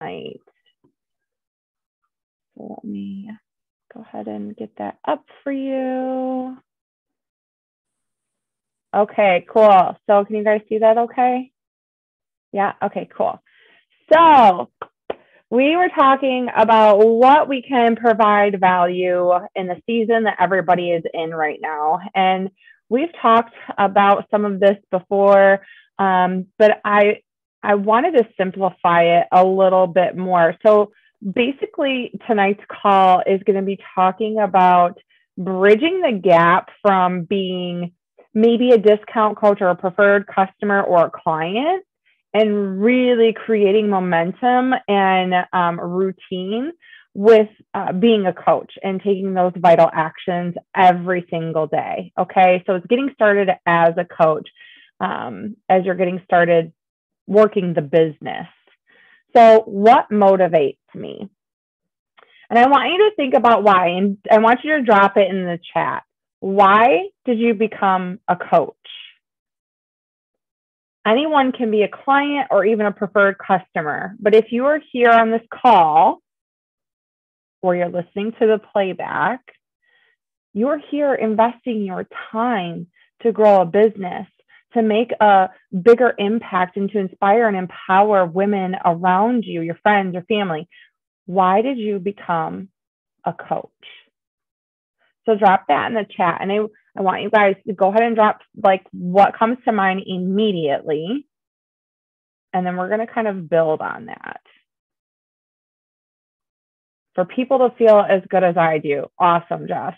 tonight. So let me go ahead and get that up for you. Okay, cool. So can you guys see that okay? Yeah, okay, cool. So we were talking about what we can provide value in the season that everybody is in right now. And we've talked about some of this before, but I wanted to simplify it a little bit more. So basically, tonight's call is going to be talking about bridging the gap from being maybe a discount coach or a preferred customer or a client and really creating momentum and routine with being a coach and taking those vital actions every single day. Okay, so it's getting started as a coach as you're getting started working the business. So, what motivates me? And I want you to think about why, and I want you to drop it in the chat. Why did you become a coach? Anyone can be a client or even a preferred customer. But if you are here on this call or you're listening to the playback, you're here investing your time to grow a business, to make a bigger impact and to inspire and empower women around you, your friends, your family. Why did you become a coach? So drop that in the chat. And I want you guys to go ahead and drop like what comes to mind immediately. And then we're going to kind of build on that. For people to feel as good as I do. Awesome, Jess.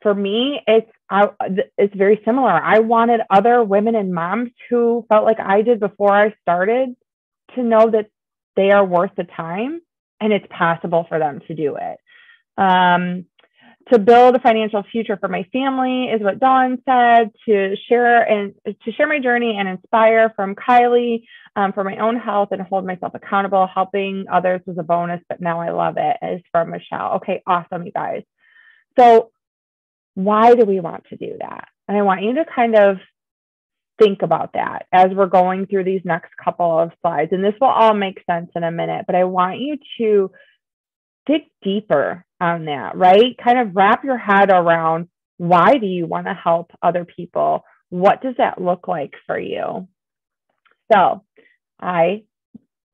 For me, it's very similar. I wanted other women and moms who felt like I did before I started to know that they are worth the time and it's possible for them to do it. To build a financial future for my family is what Dawn said. To share my journey and inspire from Kylie, for my own health and hold myself accountable. Helping others was a bonus, but now I love it, is from Michelle. Okay, awesome, you guys. So why do we want to do that? And I want you to kind of think about that as we're going through these next couple of slides. And this will all make sense in a minute, but I want you to dig deeper on that, right? Kind of wrap your head around, why do you want to help other people? What does that look like for you? So I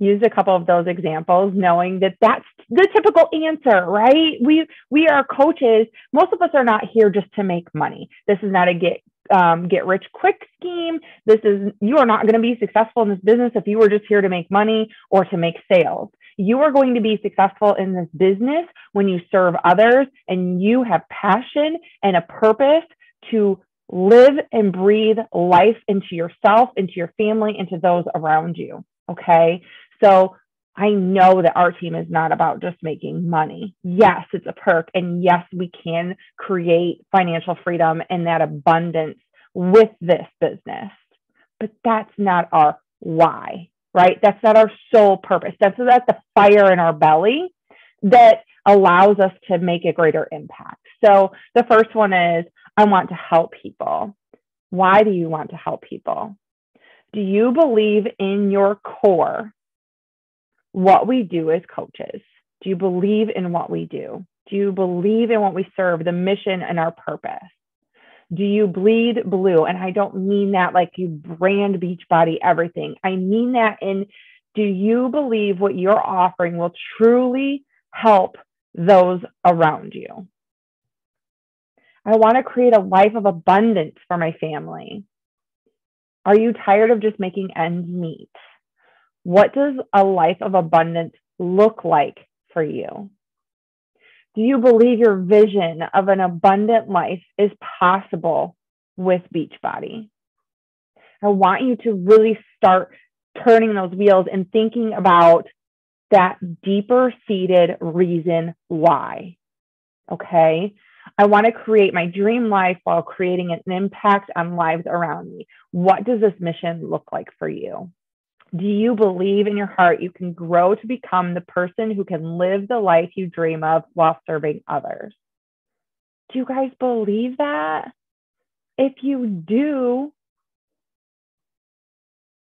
used a couple of those examples, knowing that that's the typical answer, right? We are coaches. Most of us are not here just to make money. This is not a get rich quick scheme. You are not going to be successful in this business if you were just here to make money or to make sales. You are going to be successful in this business when you serve others and you have passion and a purpose to live and breathe life into yourself, into your family, into those around you. Okay. So I know that our team is not about just making money. Yes, it's a perk. And yes, we can create financial freedom and that abundance with this business. But that's not our why, right? That's not our sole purpose. That's the fire in our belly that allows us to make a greater impact. So the first one is, I want to help people. Why do you want to help people? Do you believe in your core what we do as coaches? Do you believe in what we do? Do you believe in what we serve, the mission and our purpose? Do you bleed blue? And I don't mean that like you brand Beachbody everything. I mean that in, do you believe what you're offering will truly help those around you? I want to create a life of abundance for my family. Are you tired of just making ends meet? What does a life of abundance look like for you? Do you believe your vision of an abundant life is possible with Beachbody? I want you to really start turning those wheels and thinking about that deeper seated reason why. Okay. I want to create my dream life while creating an impact on lives around me. What does this mission look like for you? Do you believe in your heart you can grow to become the person who can live the life you dream of while serving others? Do you guys believe that? If you do,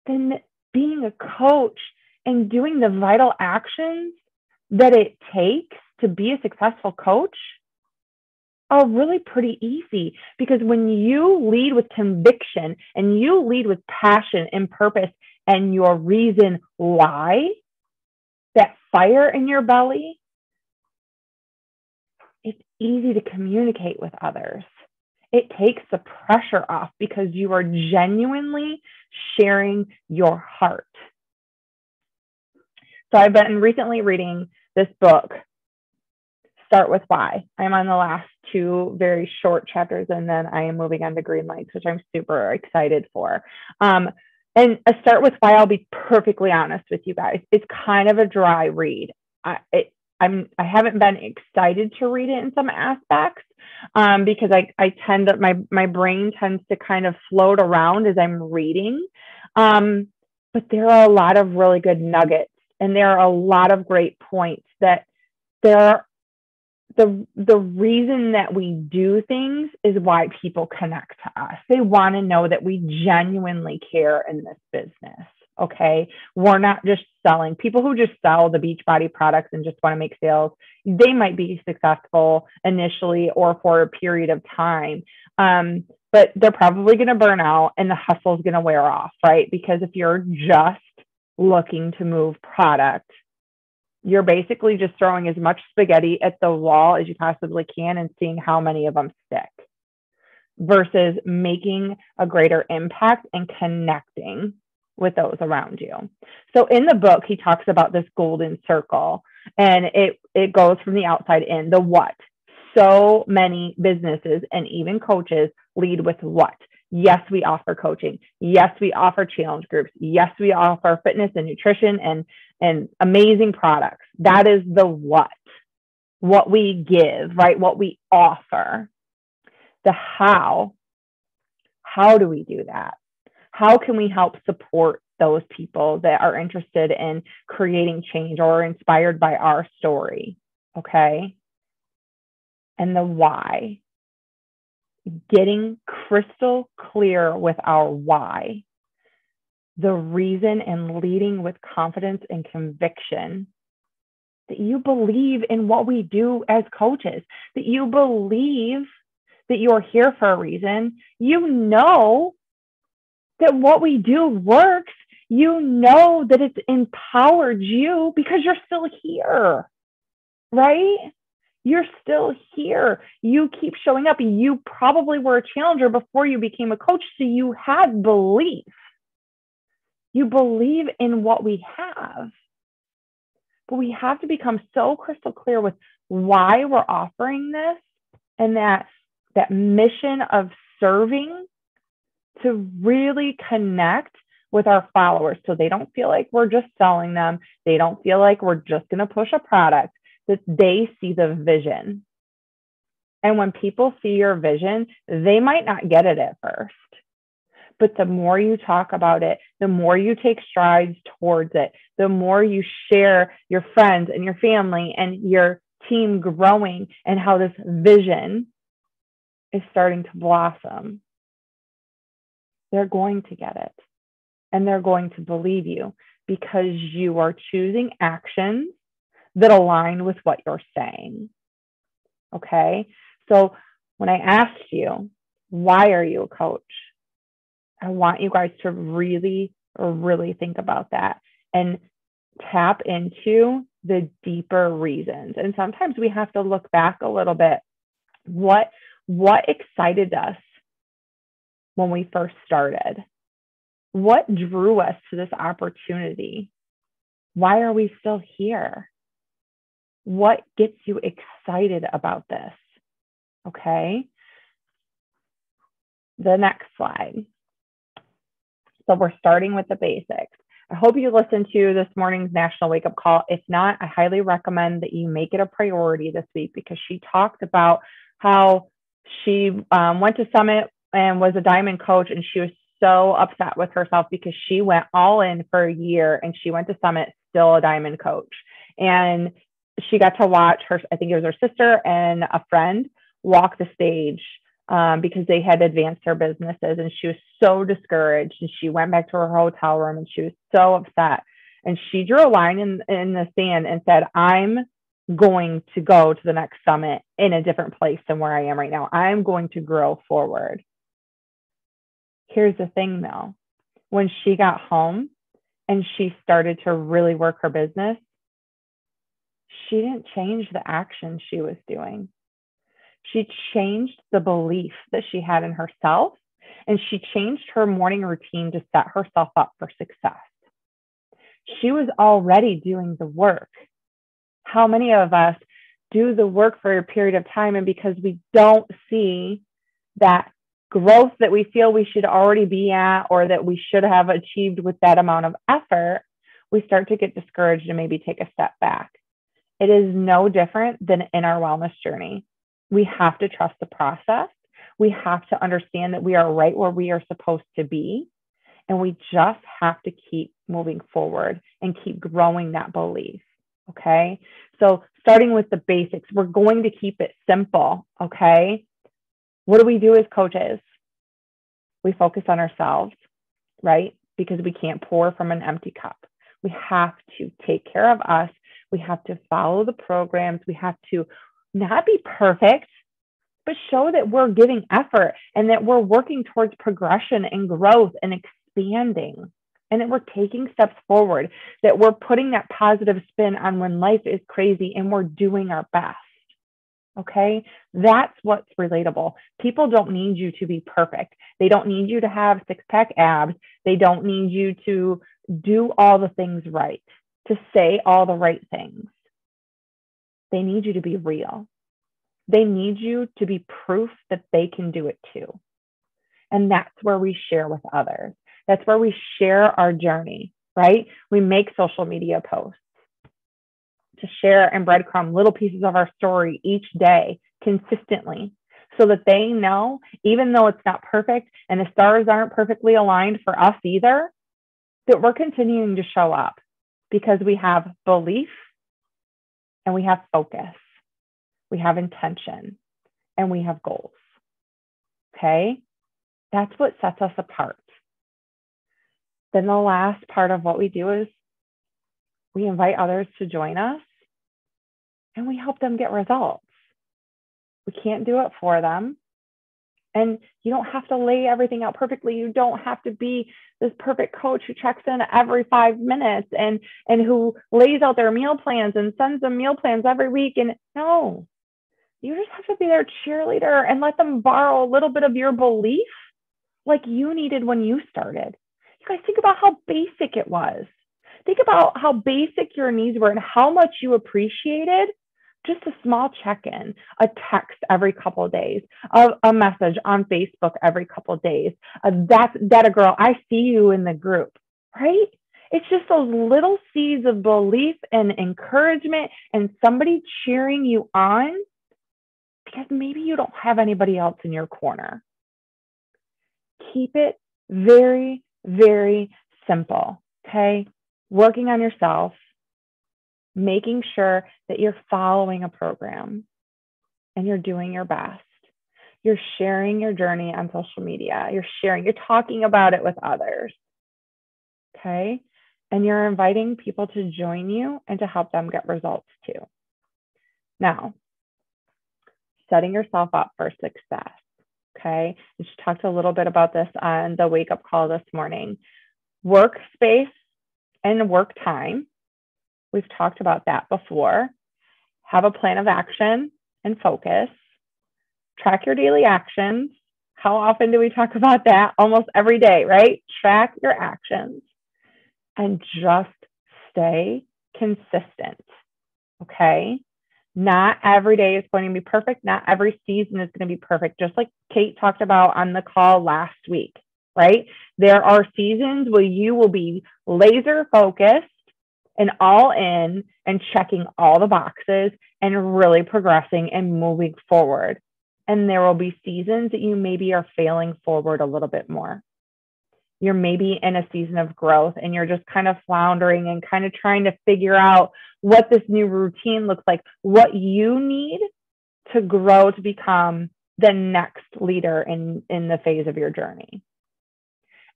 then being a coach and doing the vital actions that it takes to be a successful coach are really pretty easy, because when you lead with conviction and you lead with passion and purpose and your reason why, that fire in your belly, it's easy to communicate with others. It takes the pressure off because you are genuinely sharing your heart. So I've been recently reading this book, Start With Why. I'm on the last 2 very short chapters, and then I am moving on to Green Lights, which I'm super excited for. And a Start With Why, I'll be perfectly honest with you guys, it's kind of a dry read. I haven't been excited to read it in some aspects, because I tend to, my brain tends to kind of float around as I'm reading. But there are a lot of really good nuggets, and there are a lot of great points that the reason that we do things is why people connect to us. They want to know that we genuinely care in this business. Okay. We're not just selling. People who just sell the Beachbody products and just want to make sales, they might be successful initially or for a period of time. But they're probably going to burn out and the hustle is going to wear off, right? Because if you're just looking to move product, you're basically just throwing as much spaghetti at the wall as you possibly can and seeing how many of them stick, versus making a greater impact and connecting with those around you. So in the book, he talks about this golden circle, and it goes from the outside in, the what. So many businesses and even coaches lead with what. Yes, we offer coaching. Yes, we offer challenge groups. Yes, we offer fitness and nutrition and amazing products. That is the what we give, right? What we offer. The how do we do that? How can we help support those people that are interested in creating change or inspired by our story? Okay. And the why. Getting crystal clear with our why, the reason, and leading with confidence and conviction that you believe in what we do as coaches, that you believe that you're here for a reason. You know that what we do works. You know that it's empowered you because you're still here, right? You're still here. You keep showing up. You probably were a challenger before you became a coach, so you had belief. You believe in what we have. But we have to become so crystal clear with why we're offering this, and that mission of serving, to really connect with our followers so they don't feel like we're just selling them. They don't feel like we're just going to push a product, that they see the vision. And when people see your vision, they might not get it at first. But the more you talk about it, the more you take strides towards it, the more you share your friends and your family and your team growing, and how this vision is starting to blossom, they're going to get it. And they're going to believe you, because you are choosing actions that align with what you're saying. Okay. So when I asked you, why are you a coach? I want you guys to really, really think about that and tap into the deeper reasons. And sometimes we have to look back a little bit. What excited us when we first started? What drew us to this opportunity? Why are we still here? What gets you excited about this? Okay. The next slide. So we're starting with the basics. I hope you listened to this morning's National Wake Up Call. If not, I highly recommend that you make it a priority this week, because she talked about how she went to Summit and was a diamond coach, and she was so upset with herself because she went all in for a year and she went to Summit still a diamond coach. And she got to watch her, I think it was her sister and a friend, walk the stage because they had advanced their businesses, and she was so discouraged, and she went back to her hotel room and she was so upset. And she drew a line in the sand and said, I'm going to go to the next summit in a different place than where I am right now. I'm going to grow forward. Here's the thing though, when she got home and she started to really work her business, she didn't change the action she was doing. She changed the belief that she had in herself, and she changed her morning routine to set herself up for success. She was already doing the work. How many of us do the work for a period of time, and because we don't see that growth that we feel we should already be at or that we should have achieved with that amount of effort, we start to get discouraged and maybe take a step back. It is no different than in our wellness journey. We have to trust the process. We have to understand that we are right where we are supposed to be. And we just have to keep moving forward and keep growing that belief. Okay. So starting with the basics, we're going to keep it simple. Okay. What do we do as coaches? We focus on ourselves, right? Because we can't pour from an empty cup. We have to take care of us. We have to follow the programs. We have to not be perfect, but show that we're giving effort and that we're working towards progression and growth and expanding, and that we're taking steps forward, that we're putting that positive spin on when life is crazy and we're doing our best. Okay, that's what's relatable. People don't need you to be perfect. They don't need you to have six-pack abs. They don't need you to do all the things right, to say all the right things. They need you to be real. They need you to be proof that they can do it too. And that's where we share with others. That's where we share our journey, right? We make social media posts to share and breadcrumb little pieces of our story each day consistently so that they know, even though it's not perfect and the stars aren't perfectly aligned for us either, that we're continuing to show up because we have belief and we have focus, we have intention, and we have goals. Okay? That's what sets us apart. Then the last part of what we do is we invite others to join us and we help them get results. We can't do it for them. And you don't have to lay everything out perfectly. You don't have to be this perfect coach who checks in every 5 minutes and who lays out their meal plans and sends them meal plans every week. And no, you just have to be their cheerleader and let them borrow a little bit of your belief like you needed when you started. You guys, think about how basic it was. Think about how basic your needs were and how much you appreciated just a small check-in, a text every couple of days, a message on Facebook every couple of days. That a girl, I see you in the group, right? It's just those little seeds of belief and encouragement and somebody cheering you on because maybe you don't have anybody else in your corner. Keep it very, very simple, okay? Working on yourself, making sure that you're following a program and you're doing your best. You're sharing your journey on social media. You're talking about it with others, okay? And you're inviting people to join you and to help them get results too. Now, setting yourself up for success, okay? We just talked a little bit about this on the wake-up call this morning. Workspace and work time. We've talked about that before. Have a plan of action and focus. Track your daily actions. How often do we talk about that? Almost every day, right? Track your actions and just stay consistent, okay? Not every day is going to be perfect. Not every season is going to be perfect. Just like Kate talked about on the call last week, right? There are seasons where you will be laser focused and all in and checking all the boxes and really progressing and moving forward. And there will be seasons that you maybe are failing forward a little bit more. You're maybe in a season of growth and you're just kind of floundering and kind of trying to figure out what this new routine looks like, what you need to grow to become the next leader in the phase of your journey.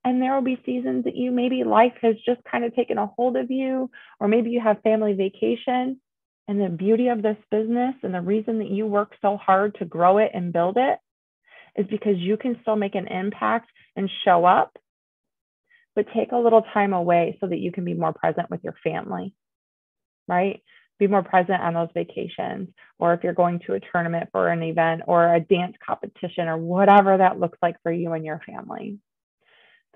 And there will be seasons that you maybe life has just kind of taken a hold of you, or maybe you have family vacation. And the beauty of this business and the reason that you work so hard to grow it and build it is because you can still make an impact and show up, but take a little time away so that you can be more present with your family, right? Be more present on those vacations, or if you're going to a tournament for an event or a dance competition or whatever that looks like for you and your family.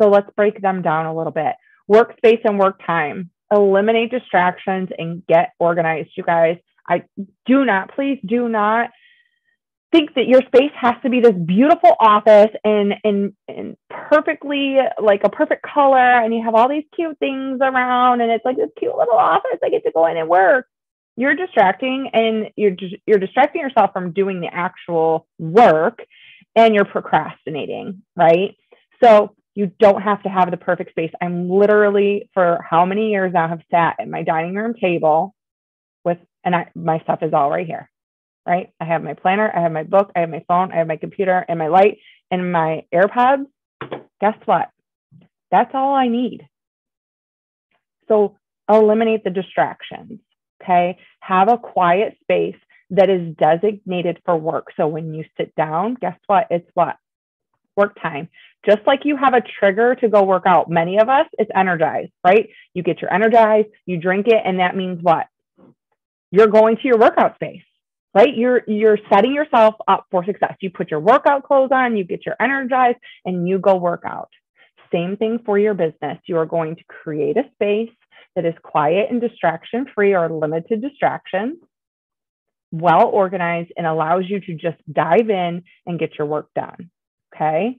So let's break them down a little bit. Workspace and work time. Eliminate distractions and get organized, you guys. Please do not think that your space has to be this beautiful office and perfectly like a perfect color, and you have all these cute things around, and it's like this cute little office I get to go in and work. You're distracting, and you're distracting yourself from doing the actual work, and you're procrastinating, right? So you don't have to have the perfect space. I'm literally, for how many years now, have sat at my dining room table my stuff is all right here, right? I have my planner, I have my book, I have my phone, I have my computer and my light and my AirPods. Guess what? That's all I need. So eliminate the distractions, okay? Have a quiet space that is designated for work. So when you sit down, guess what? It's what? Work time. Just like you have a trigger to go work out, many of us, it's energized, right? You get your energized, you drink it, and that means what? You're going to your workout space, right? You're setting yourself up for success. You put your workout clothes on, you get your energized, and you go work out. Same thing for your business. You are going to create a space that is quiet and distraction free or limited distractions, well organized, and allows you to just dive in and get your work done. Okay.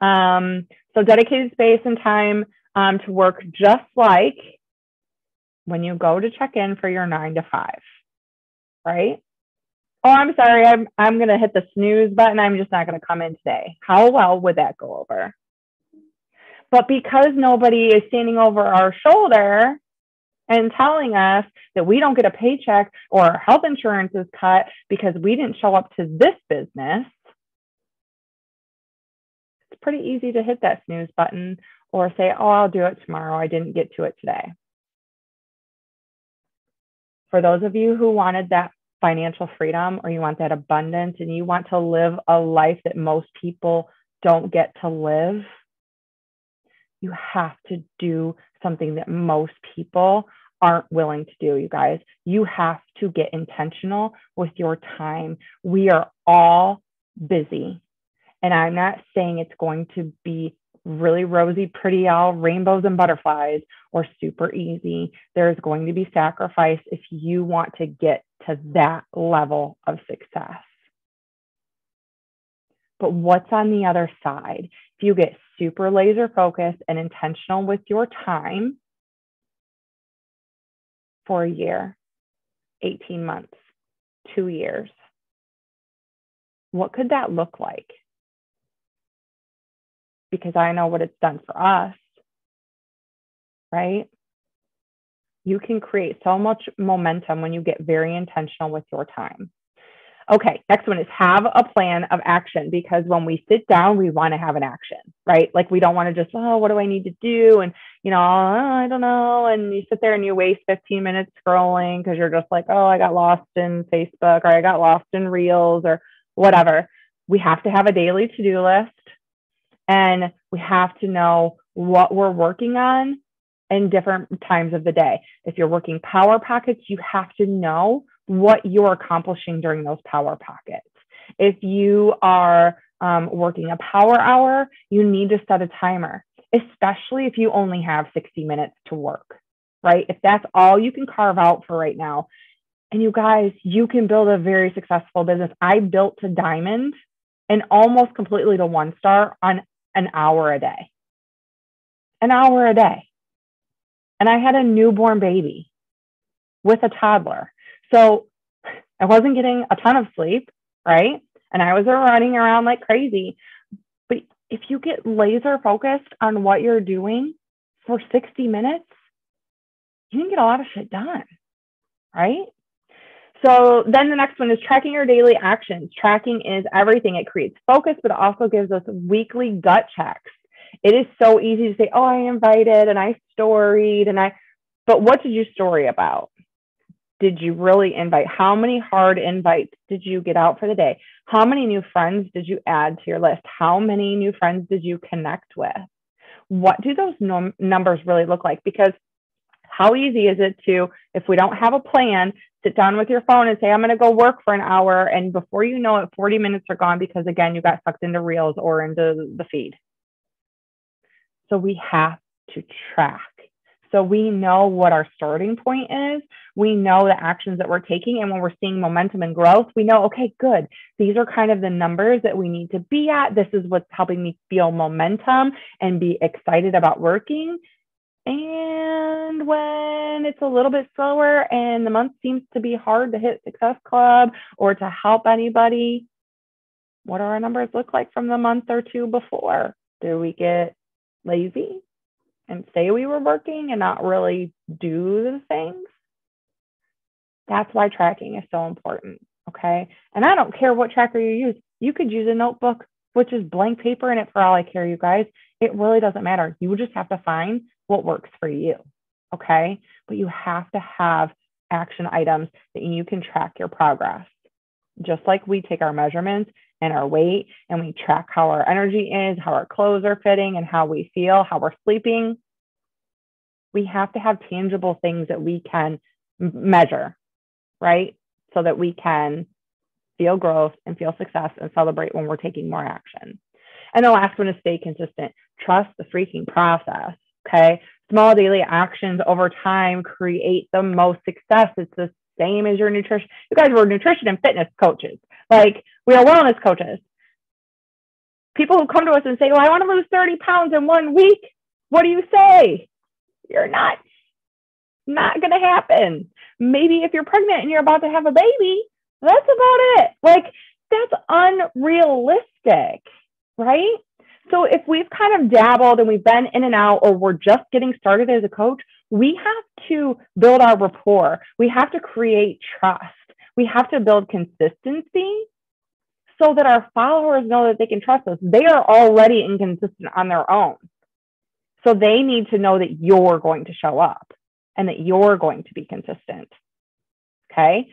So dedicated space and time to work, just like when you go to check in for your 9 to 5, right? Oh, I'm sorry. I'm going to hit the snooze button. I'm just not going to come in today. How well would that go over? But because nobody is standing over our shoulder and telling us that we don't get a paycheck or our health insurance is cut because we didn't show up to this business, it's pretty easy to hit that snooze button or say, oh, I'll do it tomorrow. I didn't get to it today. For those of you who wanted that financial freedom, or you want that abundance, and you want to live a life that most people don't get to live, you have to do something that most people aren't willing to do, you guys. You have to get intentional with your time. We are all busy. And I'm not saying it's going to be really rosy, pretty, all rainbows and butterflies, or super easy. There's going to be sacrifice if you want to get to that level of success. But what's on the other side? If you get super laser focused and intentional with your time for a year, 18 months, 2 years, what could that look like? Because I know what it's done for us, right? You can create so much momentum when you get very intentional with your time. Okay, next one is have a plan of action, because when we sit down, we want to have an action, right? Like we don't want to just, oh, what do I need to do? And, you know, oh, I don't know. And you sit there and you waste 15 minutes scrolling because you're just like, oh, I got lost in Facebook, or I got lost in Reels, or whatever. We have to have a daily to-do list, and we have to know what we're working on in different times of the day. If you're working power pockets, you have to know what you're accomplishing during those power pockets. If you are working a power hour, you need to set a timer, especially if you only have 60 minutes to work, right? If that's all you can carve out for right now. And you guys, you can build a very successful business. I built to diamond and almost completely to 1-star on an hour a day. An hour a day. And I had a newborn baby with a toddler. So I wasn't getting a ton of sleep, right? And I was running around like crazy. But if you get laser focused on what you're doing for 60 minutes, you can get a lot of shit done, right? So then the next one is tracking your daily actions. Tracking is everything. It creates focus, but it also gives us weekly gut checks. It is so easy to say, oh, I invited and I storied but what did you story about? Did you really invite? How many hard invites did you get out for the day? How many new friends did you add to your list? How many new friends did you connect with? What do those numbers really look like? Because how easy is it to, if we don't have a plan, sit down with your phone and say, I'm going to go work for an hour. And before you know it, 40 minutes are gone because, again, you got sucked into reels or into the feed. So we have to track. So we know what our starting point is. We know the actions that we're taking. And when we're seeing momentum and growth, we know, okay, good. These are kind of the numbers that we need to be at. This is what's helping me feel momentum and be excited about working. And when it's a little bit slower and the month seems to be hard to hit Success Club or to help anybody, what do our numbers look like from the month or two before? Do we get lazy and say we were working and not really do the things? That's why tracking is so important, okay? And I don't care what tracker you use. You could use a notebook, which is blank paper in it for all I care, you guys. It really doesn't matter. You just have to find what works for you, okay? But you have to have action items that you can track your progress. Just like we take our measurements and our weight and we track how our energy is, how our clothes are fitting, and how we feel, how we're sleeping. We have to have tangible things that we can measure, right? So that we can feel growth and feel success and celebrate when we're taking more action. And the last one is stay consistent. Trust the freaking process, okay? Small daily actions over time create the most success. It's the same as your nutrition. You guys were nutrition and fitness coaches. Like, we are wellness coaches. People who come to us and say, well, I want to lose 30 pounds in 1 week. What do you say? You're not going to happen. Maybe if you're pregnant and you're about to have a baby, that's about it. Like, that's unrealistic, right? So if we've kind of dabbled and we've been in and out, or we're just getting started as a coach, we have to build our rapport. We have to create trust. We have to build consistency so that our followers know that they can trust us. They are already inconsistent on their own. So they need to know that you're going to show up and that you're going to be consistent. Okay.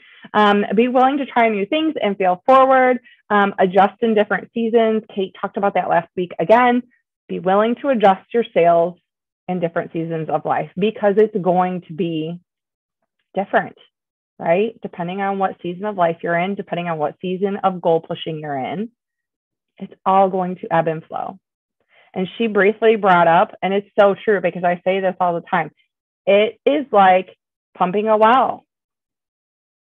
Be willing to try new things and fail forward. Adjust in different seasons. Kate talked about that last week. Again, be willing to adjust your sales in different seasons of life because it's going to be different, right? Depending on what season of life you're in, depending on what season of goal pushing you're in, it's all going to ebb and flow. And she briefly brought up, and it's so true because I say this all the time, it is like pumping a well.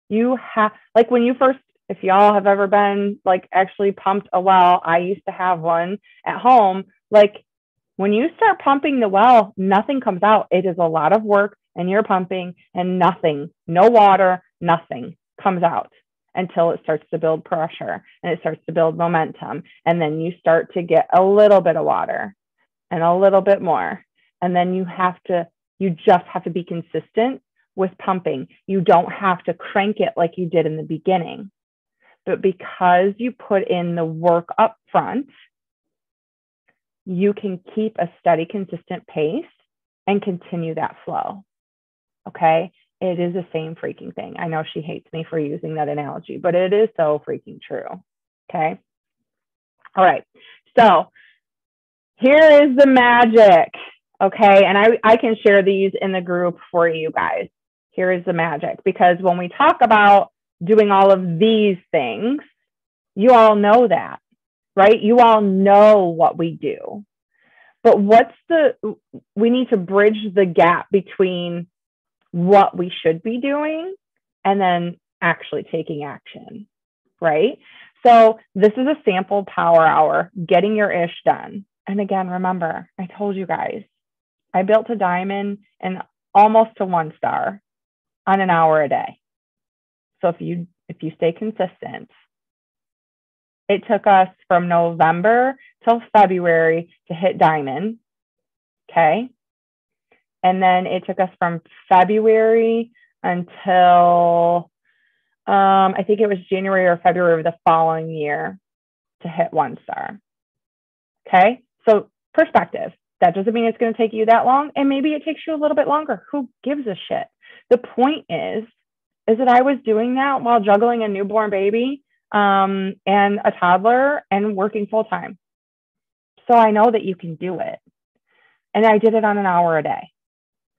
You have, like when you first, if y'all have ever been like actually pumped a well, I used to have one at home. Like when you start pumping the well, nothing comes out. It is a lot of work and you're pumping and nothing, no water, nothing comes out until it starts to build pressure and it starts to build momentum. And then you start to get a little bit of water and a little bit more. And then you just have to be consistent with pumping. You don't have to crank it like you did in the beginning. But because you put in the work up front, you can keep a steady, consistent pace and continue that flow. Okay? It is the same freaking thing. I know she hates me for using that analogy, but it is so freaking true. Okay? All right. So here is the magic. Okay? And I can share these in the group for you guys. Here is the magic. Because when we talk about doing all of these things, you all know that, right? You all know what we do. But we need to bridge the gap between what we should be doing and then actually taking action, right? So this is a sample power hour, getting your ish done. And again, remember, I told you guys, I built a diamond and almost to 1 star on an hour a day. So if you stay consistent, it took us from November till February to hit diamond. Okay. And then it took us from February until I think it was January or February of the following year to hit 1 star. Okay. So perspective. That doesn't mean it's going to take you that long. And maybe it takes you a little bit longer. Who gives a shit? The point is that I was doing that while juggling a newborn baby and a toddler and working full time. So I know that you can do it. And I did it on an hour a day.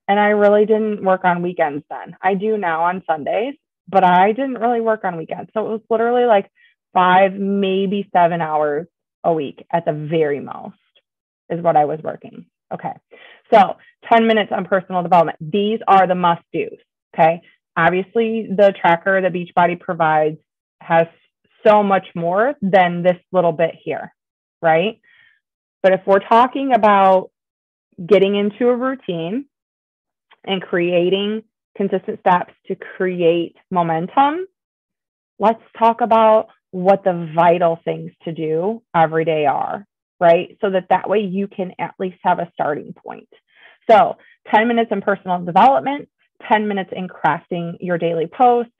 And I really didn't work on weekends then. I do now on Sundays, but I didn't really work on weekends. So it was literally like 5, maybe 7 hours a week at the very most is what I was working. Okay. So 10 minutes on personal development. These are the must do's. Okay. Obviously, the tracker that Beachbody provides has so much more than this little bit here, right? But if we're talking about getting into a routine and creating consistent steps to create momentum, let's talk about what the vital things to do every day are, right? So that way you can at least have a starting point. So 10 minutes in personal development, 10 minutes in crafting your daily post,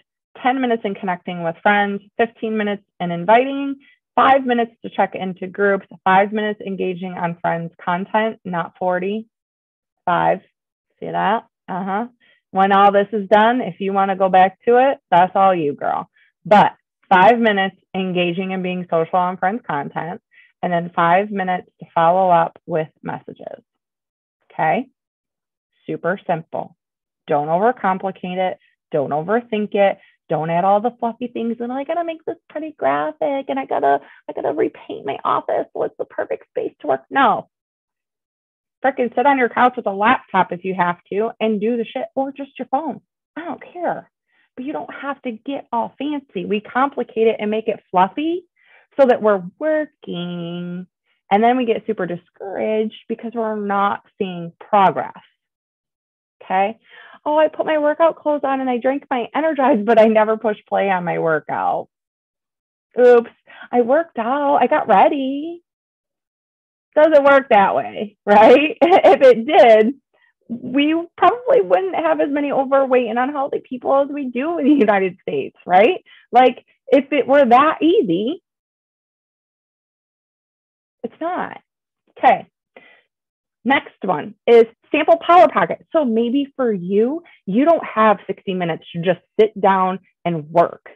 10 minutes in connecting with friends, 15 minutes in inviting, 5 minutes to check into groups, 5 minutes engaging on friends' content, not 40, 5. See that? When all this is done, if you want to go back to it, that's all you, girl. But 5 minutes engaging and being social on friends' content, and then 5 minutes to follow up with messages. Okay? Super simple. Don't overcomplicate it. Don't overthink it. Don't add all the fluffy things. And I gotta make this pretty graphic, and I gotta repaint my office so it's the perfect space to work. No. Freaking sit on your couch with a laptop if you have to and do the shit, or just your phone. I don't care. But you don't have to get all fancy. We complicate it and make it fluffy so that we're working. And then we get super discouraged because we're not seeing progress. Okay. Oh, I put my workout clothes on and I drank my Energize, but I never pushed play on my workout. Oops. I worked out. I got ready. Doesn't work that way, right? If it did, we probably wouldn't have as many overweight and unhealthy people as we do in the United States, right? Like, if it were that easy, it's not. Okay. Next one is sample Power Pocket. So maybe for you, you don't have 60 minutes to just sit down and work.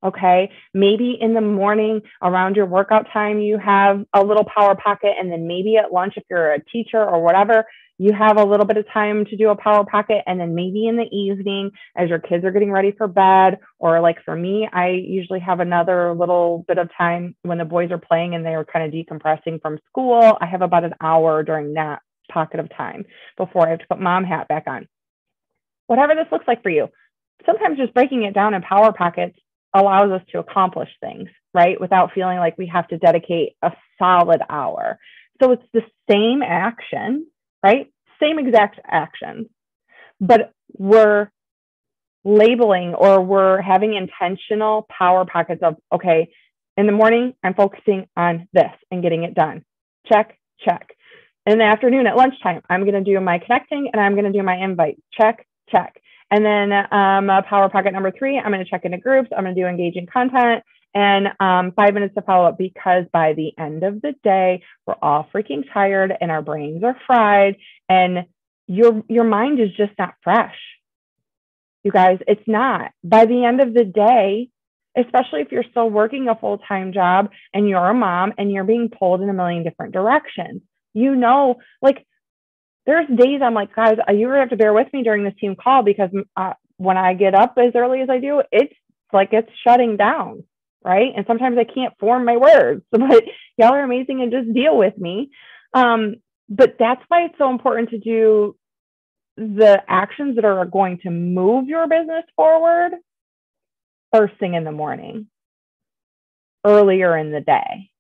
Okay. Maybe in the morning around your workout time, you have a little Power Pocket. And then maybe at lunch, if you're a teacher or whatever, you have a little bit of time to do a Power Pocket. And then maybe in the evening, as your kids are getting ready for bed, or like for me, I usually have another little bit of time when the boys are playing and they are kind of decompressing from school. I have about an hour during that pocket of time before I have to put mom hat back on. Whatever this looks like for you. Sometimes just breaking it down in Power Pockets allows us to accomplish things, right? Without feeling like we have to dedicate a solid hour. So it's the same action, right? Same exact actions, but we're labeling, or we're having intentional Power Pockets of, okay, in the morning, I'm focusing on this and getting it done. Check, check. In the afternoon at lunchtime, I'm going to do my connecting and I'm going to do my invite. Check, check. And then Power Pocket number 3, I'm going to check into groups. I'm going to do engaging content and 5 minutes to follow up, because by the end of the day, we're all freaking tired and our brains are fried and your mind is just not fresh. You guys, it's not. By the end of the day, especially if you're still working a full-time job and you're a mom and you're being pulled in a million different directions, you know, like there's days I'm like, guys, you have to bear with me during this team call, because when I get up as early as I do, it's like it's shutting down, right? And sometimes I can't form my words, but y'all are amazing and just deal with me. But that's why it's so important to do the actions that are going to move your business forward first thing in the morning, earlier in the day.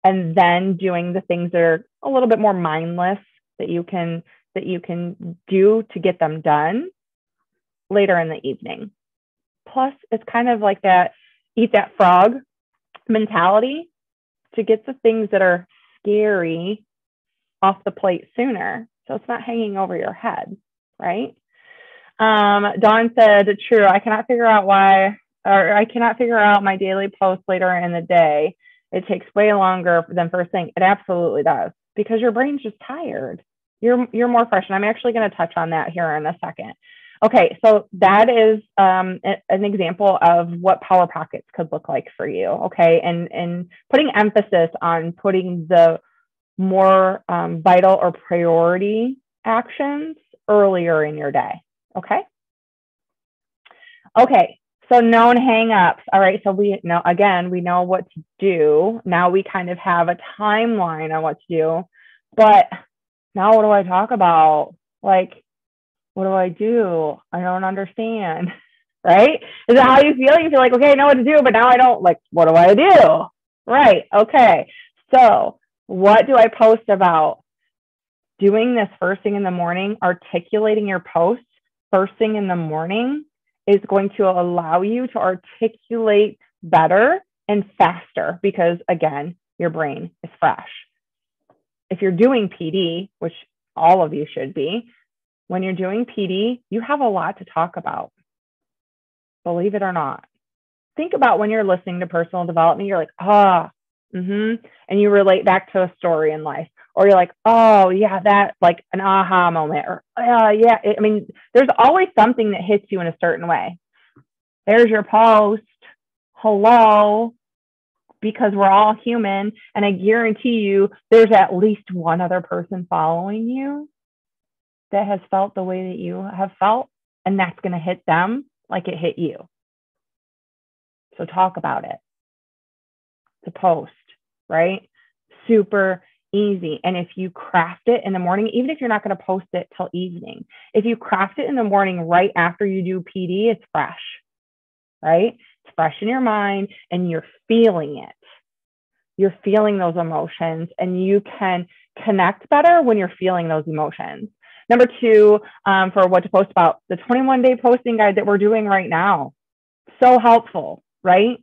And then doing the things that are a little bit more mindless that you can do to get them done later in the evening. Plus, it's kind of like that eat that frog mentality to get the things that are scary off the plate sooner, so it's not hanging over your head, right? Dawn said, true, I cannot figure out my daily post later in the day. It takes way longer than first thing. It absolutely does. because your brain's just tired. You're more fresh. And I'm actually going to touch on that here in a second. Okay, so that is an example of what power pockets could look like for you. Okay, and putting emphasis on putting the more vital or priority actions earlier in your day. Okay. Okay, so known hangups. All right, so we know, again, we know what to do. Now we kind of have a timeline on what to do. But now what do I talk about? Like, what do I do? I don't understand. Right? Is that how you feel? You feel like, okay, I know what to do, but now I don't. Like, what do I do? Right. Okay. So what do I post about? Doing this first thing in the morning, articulating your posts first thing in the morning is going to allow you to articulate better and faster because, again, your brain is fresh. If you're doing PD, which all of you should be, when you're doing PD, you have a lot to talk about. Believe it or not. Think about when you're listening to personal development, you're like, and you relate back to a story in life. Or you're like, oh, yeah, that like an aha moment. Or, yeah, I mean, there's always something that hits you in a certain way. There's your post. Hello. Because we're all human. And I guarantee you, there's at least one other person following you that has felt the way that you have felt. And that's going to hit them like it hit you. So talk about it. To post, right? Super easy. And if you craft it in the morning, even if you're not going to post it till evening, if you craft it in the morning right after you do PD, it's fresh, right? It's fresh in your mind and you're feeling it. You're feeling those emotions and you can connect better when you're feeling those emotions. Number two, for what to post about, the 21-day posting guide that we're doing right now. So helpful, right?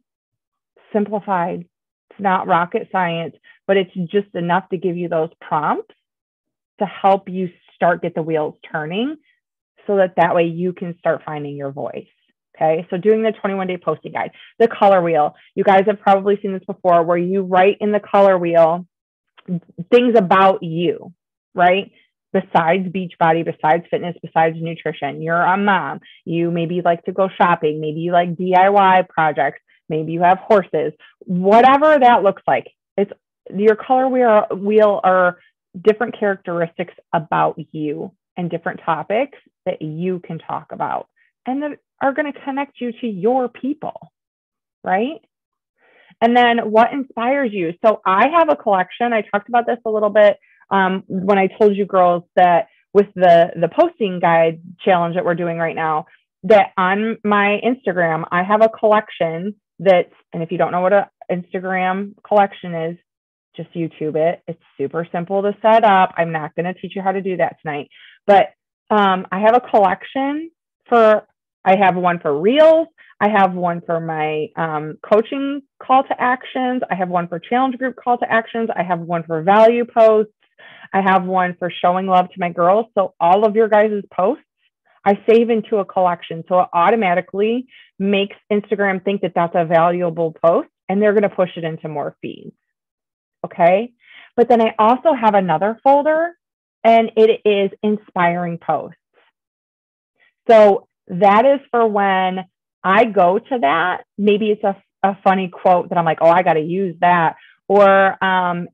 Simplified. It's not rocket science, but it's just enough to give you those prompts to help you get the wheels turning so that way you can start finding your voice. Okay, so doing the 21-day posting guide, the color wheel. You guys have probably seen this before where you write in the color wheel things about you, right? Besides Beachbody, besides fitness, besides nutrition. You're a mom. You maybe like to go shopping. Maybe you like DIY projects. Maybe you have horses. Whatever that looks like. It's your color wheel are different characteristics about you and different topics that you can talk about and that are going to connect you to your people, right? And then what inspires you? So I have a collection. I talked about this a little bit when I told you girls that with the posting guide challenge that we're doing right now, that on my Instagram, I have a collection that's, and if you don't know what an Instagram collection is, just YouTube it. It's super simple to set up. I'm not going to teach you how to do that tonight, but I have a collection I have one for reels. I have one for my coaching call to actions. I have one for challenge group call to actions. I have one for value posts. I have one for showing love to my girls. So all of your guys' posts, I save into a collection. So it automatically makes Instagram think that that's a valuable post and they're going to push it into more feeds. Okay. But then I also have another folder and it is inspiring posts. So that is for when I go to that, maybe it's a funny quote that I'm like, oh, I got to use that. Or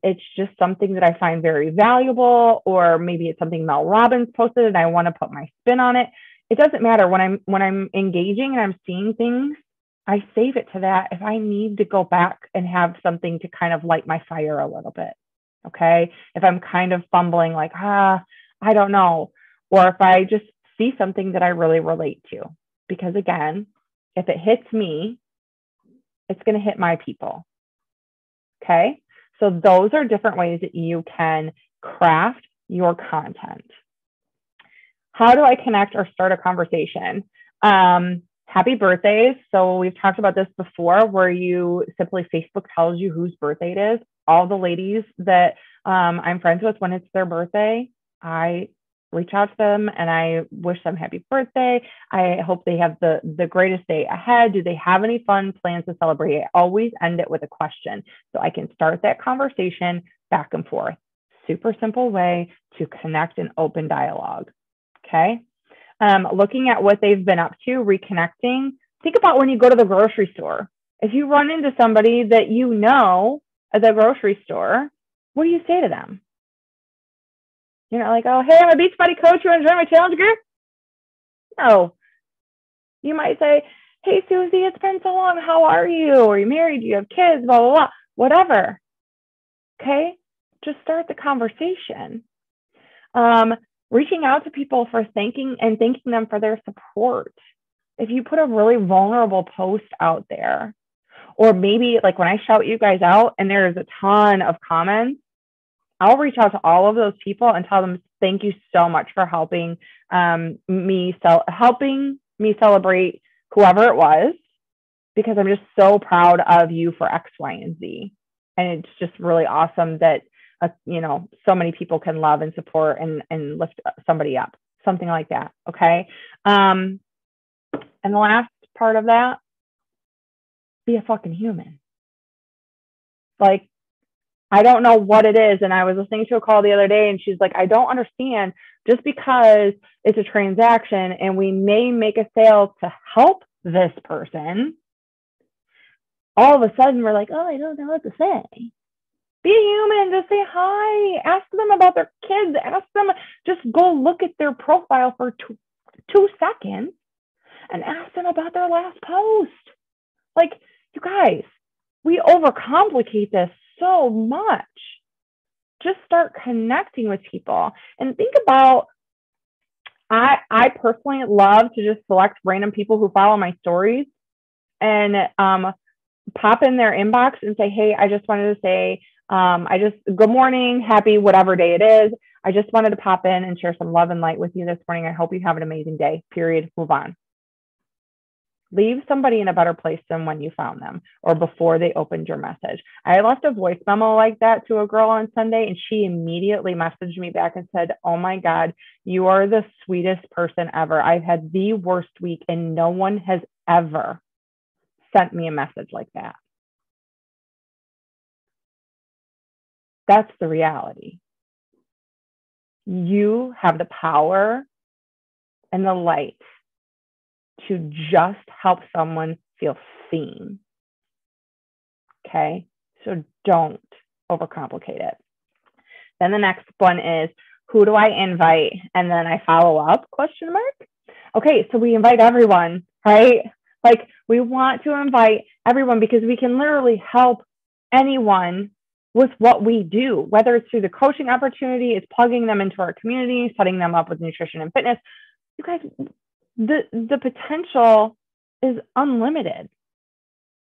it's just something that I find very valuable, or maybe it's something Mel Robbins posted and I want to put my spin on it. It doesn't matter. When I'm engaging and I'm seeing things, I save it to that if I need to go back and have something to kind of light my fire a little bit. Okay. If I'm kind of fumbling like, I don't know. Or if I just see something that I really relate to. Because again, if it hits me, it's going to hit my people. Okay. So those are different ways that you can craft your content. How do I connect or start a conversation? Happy birthdays. So we've talked about this before where you simply Facebook tells you whose birthday it is. All the ladies that I'm friends with, when it's their birthday, I reach out to them and I wish them happy birthday. I hope they have the greatest day ahead. Do they have any fun plans to celebrate? I always end it with a question so I can start that conversation back and forth. super simple way to connect and open dialogue. Okay. Looking at what they've been up to, reconnecting. Think about when you go to the grocery store. If you run into somebody that you know at the grocery store, what do you say to them? You're not like, oh, hey, I'm a Beachbody coach. You want to join my challenge group? No. You might say, hey, Susie, it's been so long. How are you? Are you married? Do you have kids? Blah, blah, blah. Whatever. Okay? Just start the conversation. Reaching out to people for thanking them for their support. If you put a really vulnerable post out there, or maybe like when I shout you guys out and there's a ton of comments, I'll reach out to all of those people and tell them thank you so much for helping me celebrate whoever it was, because I'm just so proud of you for X, Y, and Z. And it's just really awesome that so many people can love and support and lift somebody up, something like that. Okay. And the last part of that, be a fucking human. Like, I don't know what it is. And I was listening to a call the other day and she's like, I don't understand, just because it's a transaction and we may make a sale to help this person, all of a sudden we're like, oh, I don't know what to say. Be a human, just say hi, ask them about their kids, ask them, just go look at their profile for two seconds and ask them about their last post. Like, you guys, we overcomplicate this so much. Just start connecting with people and think about, I personally love to just select random people who follow my stories and pop in their inbox and say, hey, I just wanted to say, good morning, happy whatever day it is. I just wanted to pop in and share some love and light with you this morning. I hope you have an amazing day, period, move on. Leave somebody in a better place than when you found them or before they opened your message. I left a voice memo like that to a girl on Sunday, and she immediately messaged me back and said, oh my God, you are the sweetest person ever. I've had the worst week and no one has ever sent me a message like that. That's the reality. You have the power and the light to just help someone feel seen. Okay, so don't overcomplicate it. Then the next one is, who do I invite? And then I follow up, ? Okay, so we invite everyone, right? Like, we want to invite everyone because we can literally help anyone with what we do, whether it's through the coaching opportunity, it's plugging them into our community, setting them up with nutrition and fitness. You guys, the potential is unlimited.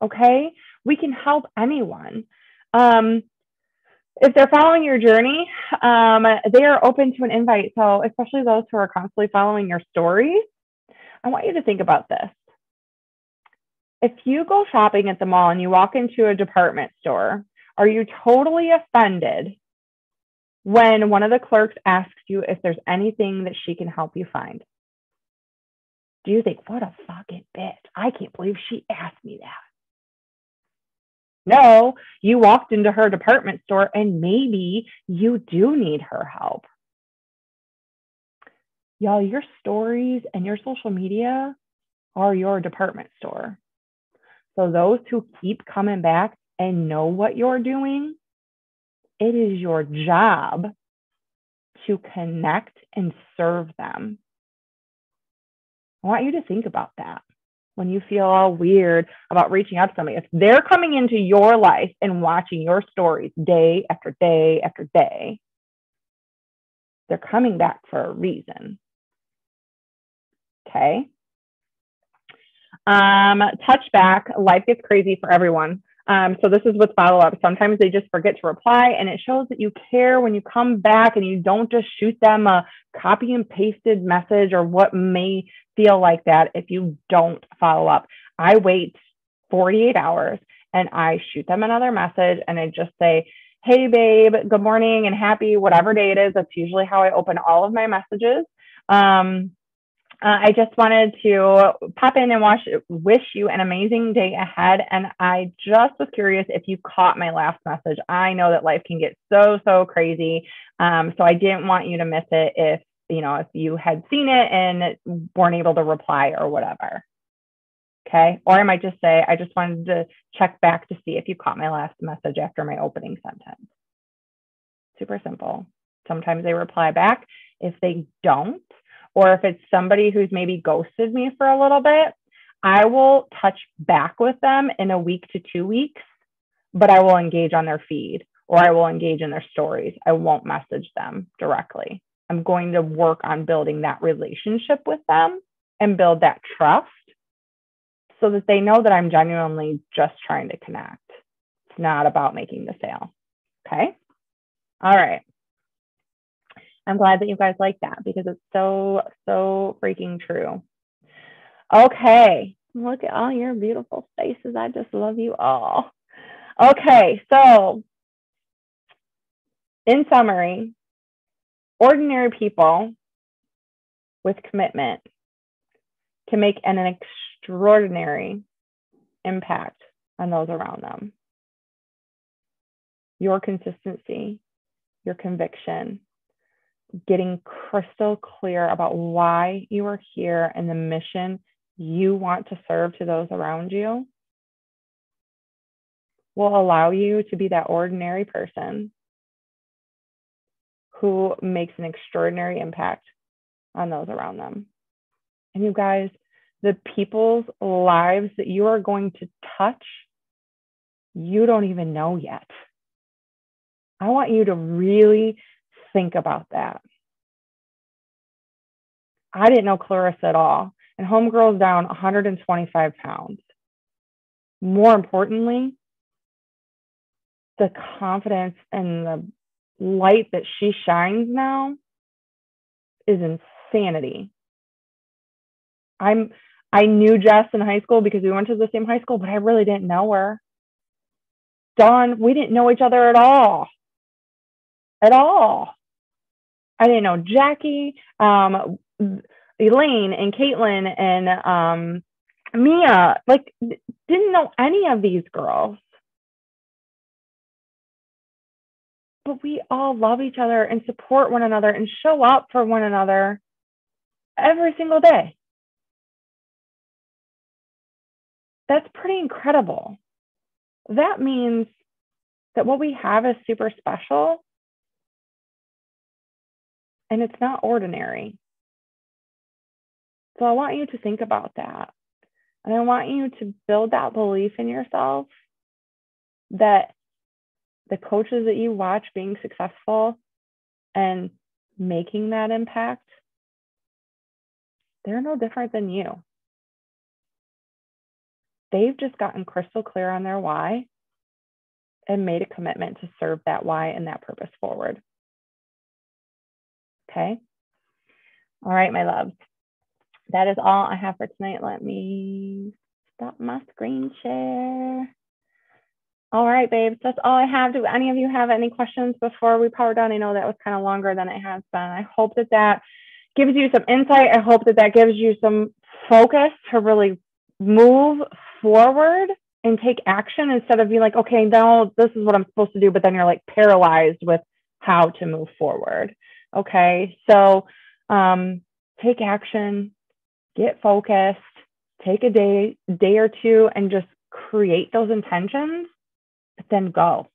Okay, we can help anyone. If they're following your journey, they are open to an invite. So especially those who are constantly following your stories, I want you to think about this. If you go shopping at the mall and you walk into a department store, are you totally offended when one of the clerks asks you if there's anything that she can help you find? Do you think, what a fucking bitch, I can't believe she asked me that? No, you walked into her department store and maybe you do need her help. Y'all, your stories and your social media are your department store. So those who keep coming back and know what you're doing, it is your job to connect and serve them. I want you to think about that when you feel all weird about reaching out to somebody. If they're coming into your life and watching your stories day after day after day, they're coming back for a reason. Okay. Touchback, life gets crazy for everyone. So this is with follow-up. Sometimes they just forget to reply, and it shows that you care when you come back and you don't just shoot them a copy and pasted message or what may feel like that if you don't follow up. I wait 48 hours and I shoot them another message and I just say, hey babe, good morning and happy whatever day it is. That's usually how I open all of my messages. I just wanted to pop in and wish you an amazing day ahead. And I just was curious if you caught my last message. I know that life can get so crazy. So I didn't want you to miss it if you had seen it and weren't able to reply or whatever. Okay. Or I might just say, I just wanted to check back to see if you caught my last message after my opening sentence. Super simple. Sometimes they reply back. If they don't, or if it's somebody who's maybe ghosted me for a little bit, I will touch back with them in a week to 2 weeks, but I will engage on their feed or I will engage in their stories. I won't message them directly. I'm going to work on building that relationship with them and build that trust so that they know that I'm genuinely just trying to connect. It's not about making the sale. Okay. All right. I'm glad that you guys like that because it's so freaking true. Okay. Look at all your beautiful faces. I just love you all. Okay. So, in summary, ordinary people with commitment can make an extraordinary impact on those around them. Your consistency, your conviction, getting crystal clear about why you are here and the mission you want to serve to those around you will allow you to be that ordinary person who makes an extraordinary impact on those around them. And you guys, the people's lives that you are going to touch, you don't even know yet. I want you to really think about that. I didn't know Clarissa at all. And homegirl's down 125 pounds. More importantly, the confidence and the light that she shines now is insanity. I knew Jess in high school because we went to the same high school, but I really didn't know her. Dawn, we didn't know each other at all. At all. I didn't know Jackie, Elaine and Caitlin and Mia. Like, didn't know any of these girls. But we all love each other and support one another and show up for one another every single day. That's pretty incredible. That means that what we have is super special and it's not ordinary. So I want you to think about that. And I want you to build that belief in yourself that the coaches that you watch being successful and making that impact, they're no different than you. They've just gotten crystal clear on their why and made a commitment to serve that why and that purpose forward. Okay. All right, my loves. That is all I have for tonight. Let me stop my screen share. All right, babes, that's all I have. Do any of you have any questions before we power down? I know that was kind of longer than it has been. I hope that that gives you some insight. I hope that that gives you some focus to really move forward and take action instead of being like, okay, now this is what I'm supposed to do, but then you're like paralyzed with how to move forward. Okay, so take action, get focused, take a day or two and just create those intentions, but then go.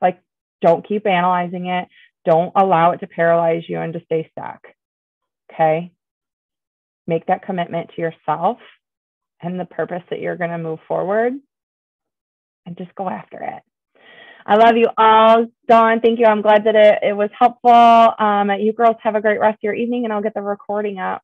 Like, don't keep analyzing it. Don't allow it to paralyze you and to stay stuck. Okay, make that commitment to yourself and the purpose that you're going to move forward and just go after it. I love you all. Dawn, thank you. I'm glad that it was helpful. You girls have a great rest of your evening and I'll get the recording up.